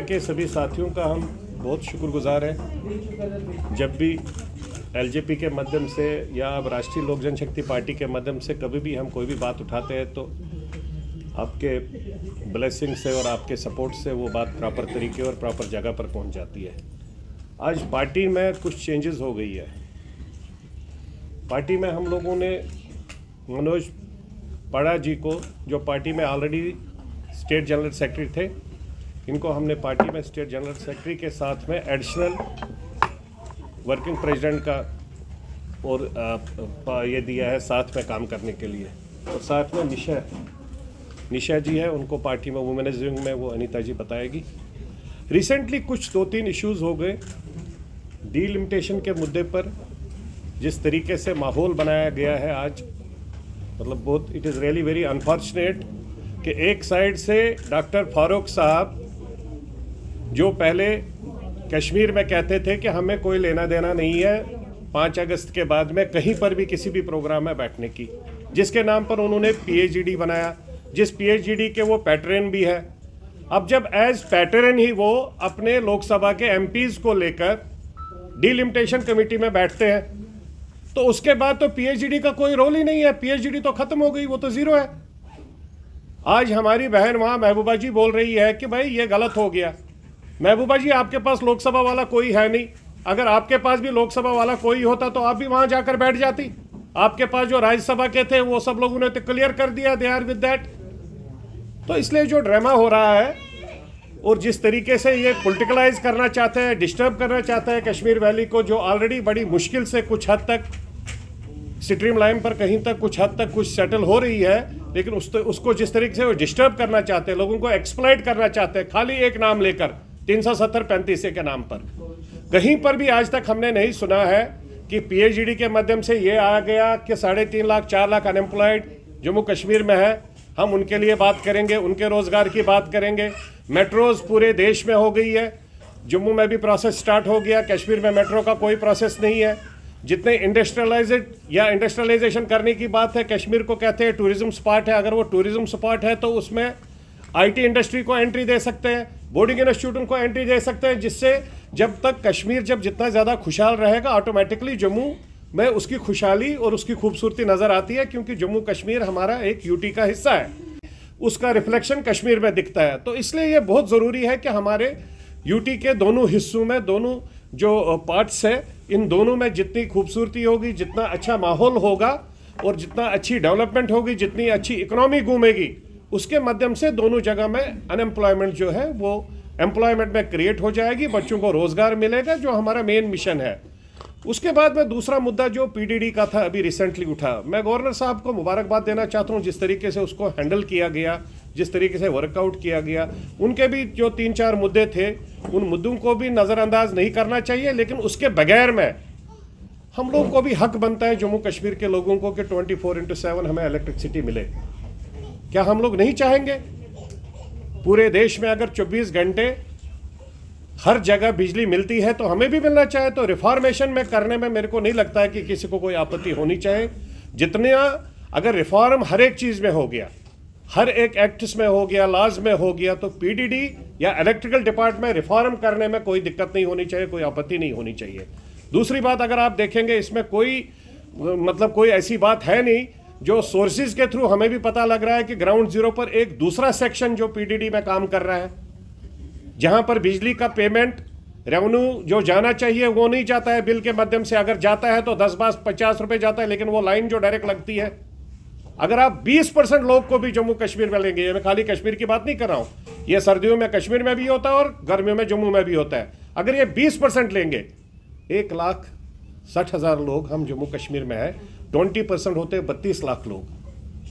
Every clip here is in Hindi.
के सभी साथियों का हम बहुत शुक्रगुजार हैं। जब भी एलजेपी के माध्यम से या अब राष्ट्रीय लोक जनशक्ति पार्टी के माध्यम से कभी भी हम कोई भी बात उठाते हैं तो आपके ब्लेसिंग से और आपके सपोर्ट से वो बात प्रॉपर तरीके और प्रॉपर जगह पर पहुंच जाती है। आज पार्टी में कुछ चेंजेस हो गई है। पार्टी में हम लोगों ने मनोज पाड़ा जी को, जो पार्टी में ऑलरेडी स्टेट जनरल सेक्रेटरी थे, इनको हमने पार्टी में स्टेट जनरल सेक्रेटरी के साथ में एडिशनल वर्किंग प्रेसिडेंट का और ये दिया है साथ में काम करने के लिए। और साथ में निशा जी है, उनको पार्टी में वुमेन्स विंग में वो अनीता जी बताएगी। रिसेंटली कुछ 2-3 इश्यूज हो गए डीलिमिटेशन के मुद्दे पर। जिस तरीके से माहौल बनाया गया है आज, मतलब बहुत it is really very unfortunate कि एक साइड से डॉक्टर फारूक साहब जो पहले कश्मीर में कहते थे कि हमें कोई लेना देना नहीं है 5 अगस्त के बाद में कहीं पर भी किसी भी प्रोग्राम में बैठने की, जिसके नाम पर उन्होंने पीएचडी बनाया, जिस पीएचडी के वो पैटर्न भी है। अब जब एज पैटर्न ही वो अपने लोकसभा के एमपीज को लेकर डीलिमिटेशन कमेटी में बैठते हैं, तो उसके बाद तो पीएचडी का कोई रोल ही नहीं है। पीएचडी तो खत्म हो गई, वो तो जीरो है। आज हमारी बहन वहां महबूबा जी बोल रही है कि भाई ये गलत हो गया। महबूबा जी, आपके पास लोकसभा वाला कोई है नहीं। अगर आपके पास भी लोकसभा वाला कोई होता तो आप भी वहां जाकर बैठ जाती। आपके पास जो राज्यसभा के थे वो सब लोगों ने तो क्लियर कर दिया, दे आर विद दैट। तो इसलिए जो ड्रामा हो रहा है और जिस तरीके से ये पॉलिटिकलाइज करना चाहते हैं, डिस्टर्ब करना चाहते हैं कश्मीर वैली को, जो ऑलरेडी बड़ी मुश्किल से कुछ हद तक स्ट्रीम लाइन पर कहीं तक कुछ हद तक कुछ सेटल हो रही है, लेकिन उसको जिस तरीके से वो डिस्टर्ब करना चाहते हैं, लोगों को एक्सप्लॉइट करना चाहते हैं, खाली एक नाम लेकर 370-35 के नाम पर। कहीं पर भी आज तक हमने नहीं सुना है कि पीएचडी के माध्यम से ये आ गया कि 3.5 लाख 4 लाख अनएम्प्लॉयड जम्मू कश्मीर में है, हम उनके लिए बात करेंगे, उनके रोजगार की बात करेंगे। मेट्रोज पूरे देश में हो गई है, जम्मू में भी प्रोसेस स्टार्ट हो गया, कश्मीर में मेट्रो का कोई प्रोसेस नहीं है। जितने इंडस्ट्रियलाइजेड या इंडस्ट्रियलाइजेशन करने की बात है, कश्मीर को कहते हैं टूरिज्म स्पॉट है। अगर वो टूरिज्म स्पॉट है तो उसमें आईटी इंडस्ट्री को एंट्री दे सकते हैं, बोर्डिंग इंस्टीट्यूट को एंट्री दे सकते हैं, जिससे जब तक कश्मीर जब जितना ज़्यादा खुशहाल रहेगा, ऑटोमेटिकली जम्मू में उसकी खुशहाली और उसकी खूबसूरती नज़र आती है, क्योंकि जम्मू कश्मीर हमारा एक यूटी का हिस्सा है, उसका रिफ्लेक्शन कश्मीर में दिखता है। तो इसलिए ये बहुत ज़रूरी है कि हमारे यूटी के दोनों हिस्सों में, दोनों जो पार्ट्स है, इन दोनों में जितनी खूबसूरती होगी, जितना अच्छा माहौल होगा और जितना अच्छी डेवलपमेंट होगी, जितनी अच्छी इकोनॉमी घूमेगी, उसके माध्यम से दोनों जगह में अनएम्प्लॉयमेंट जो है वो एम्प्लॉयमेंट में क्रिएट हो जाएगी, बच्चों को रोजगार मिलेगा, जो हमारा मेन मिशन है। उसके बाद में दूसरा मुद्दा जो पीडीडी का था, अभी रिसेंटली उठा, मैं गवर्नर साहब को मुबारकबाद देना चाहता हूँ जिस तरीके से उसको हैंडल किया गया, जिस तरीके से वर्कआउट किया गया। उनके भी जो 3-4 मुद्दे थे, उन मुद्दों को भी नज़रअंदाज नहीं करना चाहिए, लेकिन उसके बगैर में हम लोगों को भी हक बनता है जम्मू कश्मीर के लोगों को कि 24/7 हमें इलेक्ट्रिसिटी मिले। क्या हम लोग नहीं चाहेंगे? पूरे देश में अगर 24 घंटे हर जगह बिजली मिलती है तो हमें भी मिलना चाहिए। तो रिफॉर्मेशन में करने में मेरे को नहीं लगता है कि किसी को कोई आपत्ति होनी चाहिए। जितने अगर रिफॉर्म हर एक चीज़ में हो गया, हर एक एक्ट्स में हो गया, लॉज में हो गया, तो पीडीडी या इलेक्ट्रिकल डिपार्टमेंट रिफॉर्म करने में कोई दिक्कत नहीं होनी चाहिए, कोई आपत्ति नहीं होनी चाहिए। दूसरी बात, अगर आप देखेंगे इसमें कोई मतलब कोई ऐसी बात है नहीं, जो सोर्सेज के थ्रू हमें भी पता लग रहा है कि ग्राउंड जीरो पर एक दूसरा सेक्शन जो पीडीडी में काम कर रहा है, जहां पर बिजली का पेमेंट रेवेन्यू जो जाना चाहिए वो नहीं जाता है बिल के माध्यम से। अगर जाता है तो 10-50 रुपए जाता है, लेकिन वो लाइन जो डायरेक्ट लगती है, अगर आप 20% लोग को भी जम्मू कश्मीर में लेंगे, मैं खाली कश्मीर की बात नहीं कर रहा हूं, ये सर्दियों में कश्मीर में भी होता है और गर्मियों में जम्मू में भी होता है। अगर ये 20% लेंगे, 1,60,000 लोग हम जम्मू कश्मीर में है, 20% होते हैं 32 लाख लोग।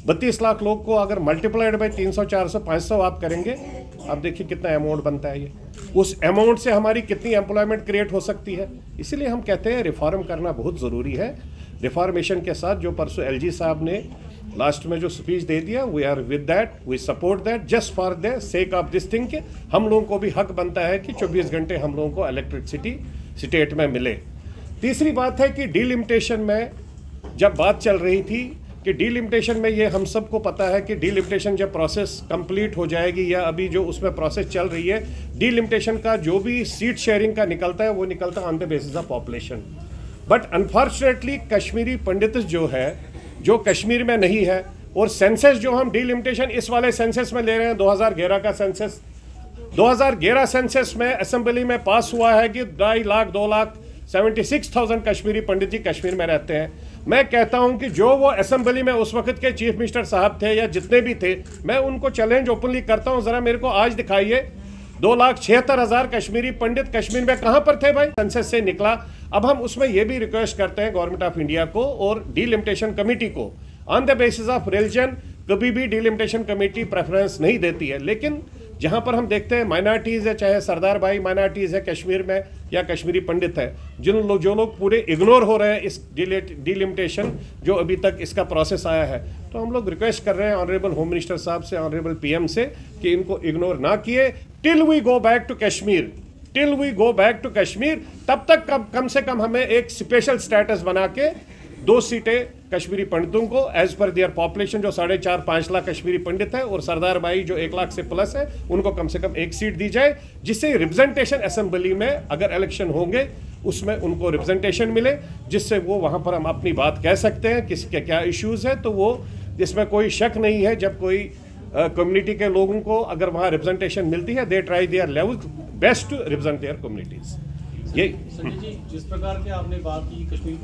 32 लाख लोग को अगर मल्टीप्लाइड बाई 300, 400, 500 आप करेंगे, आप देखिए कितना अमाउंट बनता है ये। उस अमाउंट से हमारी कितनी एम्प्लॉयमेंट क्रिएट हो सकती है। इसीलिए हम कहते हैं रिफॉर्म करना बहुत ज़रूरी है। रिफॉर्मेशन के साथ जो परसों एलजी साहब ने लास्ट में जो स्पीच दे दिया, we are with that, we support that, just for the sake of this thing. हम लोगों को भी हक बनता है कि 24 घंटे हम लोगों को इलेक्ट्रिसिटी स्टेट में मिले। तीसरी बात है कि डीलिमिटेशन में जब बात चल रही थी कि डीलिमिटेशन में ये हम सबको पता है कि डीलिमिटेशन जब प्रोसेस कंप्लीट हो जाएगी या अभी जो उसमें प्रोसेस चल रही है, डीलिमिटेशन का जो भी सीट शेयरिंग का निकलता है वो निकलता है on the basis of population. But unfortunately Kashmiri Pandit जो है, जो कश्मीर में नहीं है, और सेंसस जो हम डीलिमिटेशन इस वाले सेंसस में ले रहे हैं 2011 का सेंसस, 2011 सेंसस में असेंबली में पास हुआ है कि 2.5 लाख 2,76,000 कश्मीरी पंडित जी कश्मीर में रहते हैं। मैं कहता हूं कि जो वो असेंबली में उस वक्त के चीफ मिनिस्टर साहब थे या जितने भी थे, मैं उनको चैलेंज ओपनली करता हूं, जरा मेरे को आज दिखाइए 2,76,000 कश्मीरी पंडित कश्मीर में कहां पर थे भाई, सेंसस से निकला। अब हम उसमें यह भी रिक्वेस्ट करते हैं गवर्नमेंट ऑफ इंडिया को और डीलिमिटेशन कमेटी को, on the basis of religion कभी भी डीलिमिटेशन कमेटी प्रेफरेंस नहीं देती है, लेकिन जहां पर हम देखते हैं माइनॉरिटीज़ है, चाहे सरदार भाई माइनॉरिटीज़ है कश्मीर में या कश्मीरी पंडित है, जो लोग पूरे इग्नोर हो रहे हैं इस डीलिमिटेशन जो अभी तक इसका प्रोसेस आया है, तो हम लोग रिक्वेस्ट कर रहे हैं ऑनरेबल होम मिनिस्टर साहब से, ऑनरेबल पीएम से कि इनको इग्नोर ना किए till we go back to Kashmir, till we go back to Kashmir. तब तक कम से कम हमें एक स्पेशल स्टेटस बना के 2 सीटें कश्मीरी पंडितों को एज पर दियर पॉपुलेशन, जो 4.5-5 लाख कश्मीरी पंडित है, और सरदार भाई जो 1 लाख से प्लस है, उनको कम से कम 1 सीट दी जाए, जिससे रिप्रेजेंटेशन असेंबली में अगर इलेक्शन होंगे उसमें उनको रिप्रेजेंटेशन मिले, जिससे वो वहाँ पर हम अपनी बात कह सकते हैं किसी के क्या इश्यूज़ है। तो वो इसमें कोई शक नहीं है, जब कोई कम्युनिटी के लोगों को अगर वहाँ रिप्रेजेंटेशन मिलती है, they try their level best to represent their communities. ये संजय जी, जिस प्रकार के आपने बात की कश्मीर